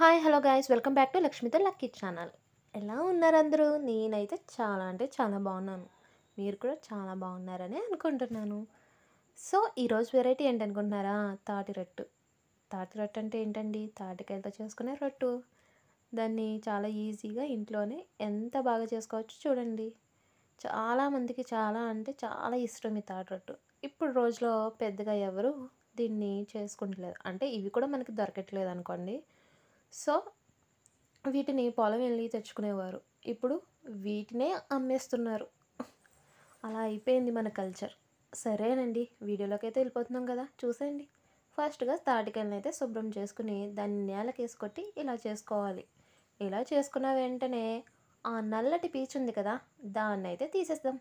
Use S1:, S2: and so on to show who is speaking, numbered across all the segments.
S1: Hi hello guys welcome back to లక్ష్మితో lucky channel. ఎలా ఉన్నారు అందరూ? నేనైతే చాలా అంటే చాలా బాగున్నాను. మీరు కూడా చాలా బాగున్నారని అనుకుంటున్నాను. సో ఈరోజు వెరైటీ ఏంటనుకుంటున్నారా? తాటి రొట్టు. తాటి రొట్టు అంటే ఏంటండి? తాటికాయలతో చేసుకునే రొట్టు. దాన్ని చాలా ఈజీగా ఇంట్లోనే ఎంత బాగా చేసుకోవచ్చు చూడండి. చాలామందికి చాలా అంటే చాలా ఇష్టం ఈ తాటి రొట్టు. ఇప్పుడు రోజులో పెద్దగా ఎవరు దీన్ని చేసుకుంటలేదు. అంటే ఇవి కూడా మనకి దొరకట్లేదు అనుకోండి. సో వీటిని పొలం వెళ్ళి తెచ్చుకునేవారు. ఇప్పుడు వీటినే అమ్మేస్తున్నారు. అలా అయిపోయింది మన కల్చర్. సరేనండి, వీడియోలోకి అయితే వెళ్ళిపోతున్నాం కదా, చూసేయండి. ఫస్ట్గా తాటికాయలను అయితే శుభ్రం చేసుకుని దాన్ని నేలకేసి కొట్టి ఇలా చేసుకోవాలి. ఇలా చేసుకున్న వెంటనే ఆ నల్లటి పీచు ఉంది కదా, దాన్ని అయితే తీసేద్దాం.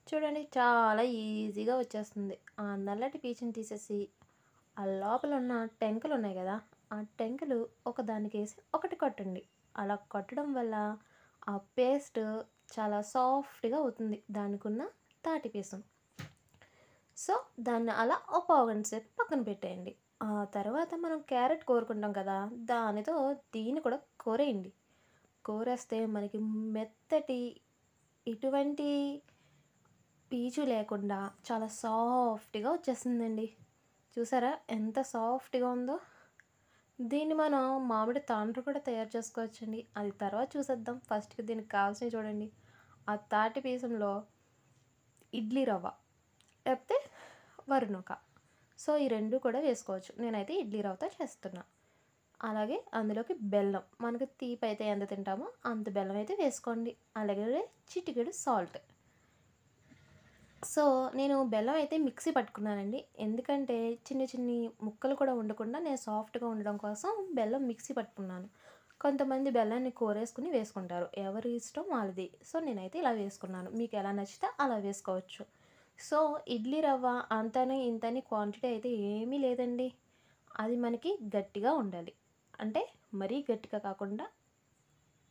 S1: చూడండి, చాలా ఈజీగా వచ్చేస్తుంది. ఆ నల్లటి పీచుని తీసేసి ఆ లోపల ఉన్న టెంకలు ఉన్నాయి కదా, ఆ టెంకలు ఒకదానికేసి ఒకటి కొట్టండి. అలా కొట్టడం వల్ల ఆ పేస్ట్ చాలా సాఫ్ట్గా అవుతుంది దానికున్న తాటి పీసం. సో దాన్ని అలా ఒక పావుగంట సేపు పక్కన పెట్టేయండి. ఆ తర్వాత మనం క్యారెట్ కోరుకుంటాం కదా, దానితో దీన్ని కూడా కోరేయండి. కోరేస్తే మనకి మెత్తటి ఇటువంటి పీచు లేకుండా చాలా సాఫ్ట్గా వచ్చేస్తుందండి. చూసారా ఎంత సాఫ్ట్గా ఉందో? దీన్ని మనం మామిడి తాండ్ర కూడా తయారు చేసుకోవచ్చండి. అది తర్వాత చూసేద్దాం. ఫస్ట్కి దీనికి కావాల్సినవి చూడండి. ఆ తాటి పీసంలో ఇడ్లీ రవ్వ లేకపోతే వరినూక, సో ఈ రెండు కూడా వేసుకోవచ్చు. నేనైతే ఇడ్లీ రవ్వతో చేస్తున్నా. అలాగే అందులోకి బెల్లం, మనకు తీపి అయితే ఎంత తింటామో అంత బెల్లం అయితే వేసుకోండి. అలాగే చిటికెడు సాల్ట్. సో నేను బెల్లం అయితే మిక్సీ పట్టుకున్నానండి. ఎందుకంటే చిన్న చిన్ని ముక్కలు కూడా ఉండకుండా నేను సాఫ్ట్గా ఉండడం కోసం బెల్లం మిక్సీ పట్టుకున్నాను. కొంతమంది బెల్లాన్ని కోరేసుకుని వేసుకుంటారు, ఎవరి ఇష్టం వాళ్ళది. సో నేనైతే ఇలా వేసుకున్నాను. మీకు ఎలా నచ్చితే అలా వేసుకోవచ్చు. సో ఇడ్లీ రవ్వ అంతని ఇంతని క్వాంటిటీ అయితే ఏమీ లేదండి. అది మనకి గట్టిగా ఉండాలి. అంటే మరీ గట్టిగా కాకుండా,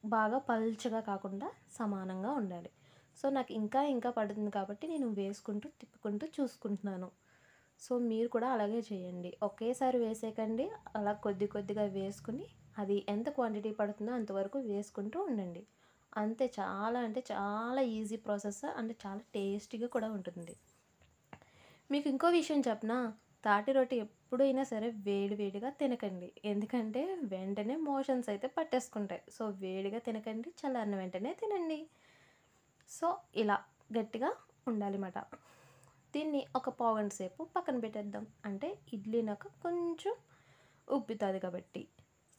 S1: బాగా పల్చగా కాకుండా సమానంగా ఉండాలి. సో నాకు ఇంకా ఇంకా పడుతుంది కాబట్టి నేను వేసుకుంటూ తిప్పుకుంటూ చూసుకుంటున్నాను. సో మీరు కూడా అలాగే చేయండి. ఒకేసారి వేసేయకండి. అలా కొద్ది కొద్దిగా వేసుకుని అది ఎంత క్వాంటిటీ పడుతుందో అంతవరకు వేసుకుంటూ ఉండండి. అంతే, చాలా అంటే చాలా ఈజీ ప్రాసెస్, అంటే చాలా టేస్టీగా కూడా ఉంటుంది. మీకు ఇంకో విషయం చెప్పనా? తాటి రొట్టె ఎప్పుడైనా సరే వేడి వేడిగా తినకండి. ఎందుకంటే వెంటనే మోషన్స్ అయితే పట్టేసుకుంటాయి. సో వేడిగా తినకండి, చల్లారిన వెంటనే తినండి. సో ఇలా గట్టిగా ఉండాలిమాట. దీన్ని ఒక పావుగంట సేపు పక్కన పెట్టేద్దాం. అంటే ఇడ్లీ నాకు కొంచెం ఉబ్బుతుంది కాబట్టి.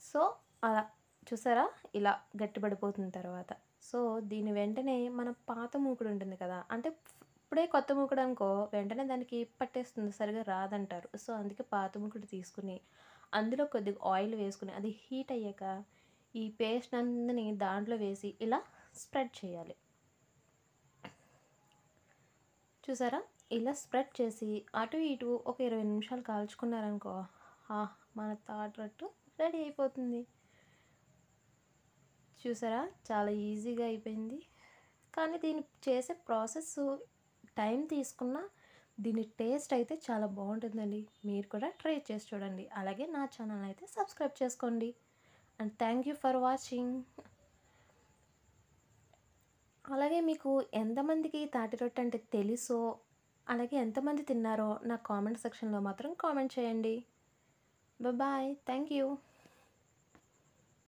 S1: సో అలా చూసారా, ఇలా గట్టిపడిపోతుంది తర్వాత. సో దీని వెంటనే మన పాత మూకుడు ఉంటుంది కదా, అంటే ఇప్పుడే కొత్త మూకుడు అనుకో వెంటనే దానికి పట్టేస్తుంది, సరిగా రాదంటారు. సో అందుకే పాత మూకుడు తీసుకుని అందులో కొద్దిగా ఆయిల్ వేసుకుని అది హీట్ అయ్యాక ఈ పేస్ట్ అందరినీ దాంట్లో వేసి ఇలా స్ప్రెడ్ చేయాలి. చూసారా, ఇలా స్ప్రెడ్ చేసి అటు ఇటు ఒక 20 నిమిషాలు కాల్చుకున్నారనుకో, మన తాటి రొట్టు రెడీ అయిపోతుంది. చూసారా, చాలా ఈజీగా అయిపోయింది. కానీ దీన్ని చేసే ప్రాసెస్ టైం తీసుకున్న దీని టేస్ట్ అయితే చాలా బాగుంటుందండి. మీరు కూడా ట్రై చేసి చూడండి. అలాగే నా ఛానల్ అయితే సబ్స్క్రైబ్ చేసుకోండి. And thank you for watching. అలాగే మీకు ఎంతమందికి తాటి రొట్టె అంటే తెలుసో, అలాగే ఎంతమంది తిన్నారో నా కామెంట్ సెక్షన్లో మాత్రం కామెంట్ చేయండి. Bye, thank you.